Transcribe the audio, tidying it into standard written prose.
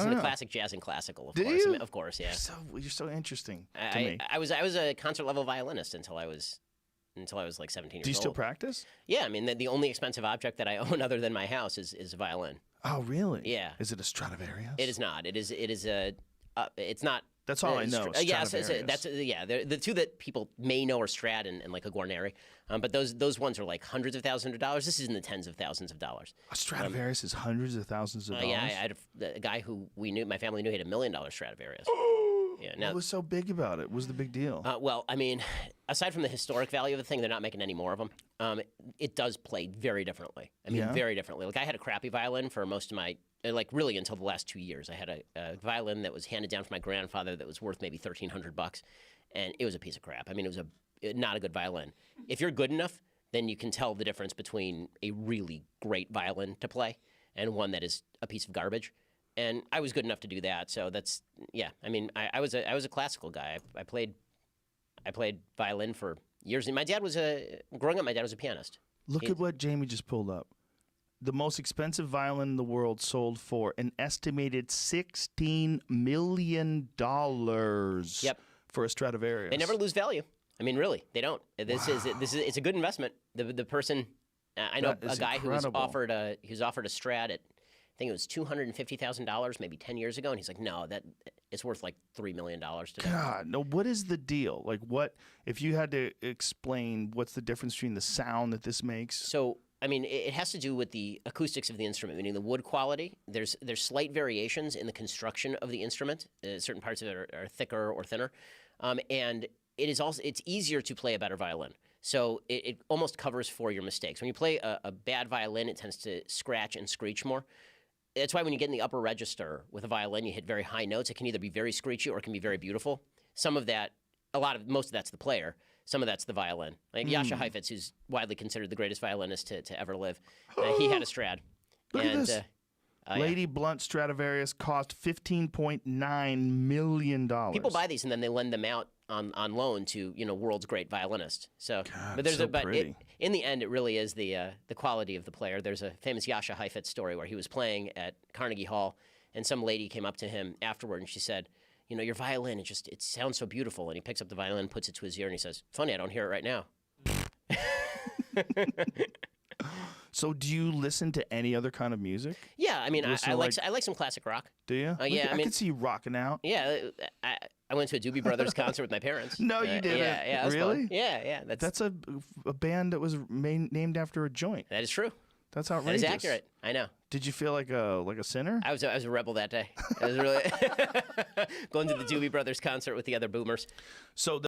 Listen to classic jazz and classical, of Do course. you? I mean, of course, yeah. You're so interesting to me. I was a concert level violinist until I was like 17 years old. Do you still practice? Yeah, I mean the only expensive object that I own other than my house is a violin. Oh, really? Yeah. Is it a Stradivarius? It is not. It is a. It's not. That's all I know. Yes, that's the two that people may know are Strad and like a Guarneri, but those ones are like hundreds of thousands of dollars. This is in the tens of thousands of dollars. A Stradivarius is hundreds of thousands of dollars. Yeah, I had a guy who my family knew, he had $1 million Stradivarius. Yeah, what was so big about it? What was the big deal? Well, I mean, aside from the historic value of the thing, they're not making any more of them. It does play very differently. I mean, very differently. Like I had a crappy violin for most of my. Like really until the last 2 years. I had a violin that was handed down from my grandfather that was worth maybe $1,300, and it was a piece of crap. I mean, it was not a good violin. If you're good enough, then you can tell the difference between a really great violin to play and one that is a piece of garbage. And I was good enough to do that. So that's I mean, I was a classical guy. I played violin for years. And my dad was growing up. My dad was a pianist. Look at what Jamie just pulled up. The most expensive violin in the world sold for an estimated $16 million for a Stradivarius. They never lose value. I mean, really, they don't. This is it's a good investment. The person I know a guy who was offered a Strad at I think it was $250,000 maybe 10 years ago, and he's like, no, that it's worth like $3 million today. God, no. What is the deal? Like, what if you had to explain what's the difference between the sound that this makes? So. I mean, it has to do with the acoustics of the instrument, meaning the wood quality. There's slight variations in the construction of the instrument. Certain parts of it are thicker or thinner, and it's easier to play a better violin. So it almost covers for your mistakes. When you play a bad violin, it tends to scratch and screech more. That's why when you get in the upper register with a violin, you hit very high notes. It can either be very screechy or it can be very beautiful. Most of that's the player. Some of that's the violin. Like Jascha Heifetz, who's widely considered the greatest violinist to ever live, he had a Strad. Look at this. Lady Blunt Stradivarius cost $15.9 million. People buy these and then they lend them out on loan to world's great violinists. So, God, but there's so pretty. In the end, it really is the quality of the player. There's a famous Jascha Heifetz story where he was playing at Carnegie Hall, and some lady came up to him afterward and she said, your violin, it sounds so beautiful. And he picks up the violin, puts it to his ear, and he says, funny, I don't hear it right now. So do you listen to any other kind of music? Yeah, I mean, I like some classic rock. Do you? Yeah, I could see you rocking out. Yeah, I went to a Doobie Brothers concert with my parents. No, you didn't. Yeah, really? Fun. Yeah. That's a band that was named after a joint. That is true. That's outrageous. That is accurate. I know. Did you feel like a sinner? I was a rebel that day. I was really going to the Doobie Brothers concert with the other boomers. So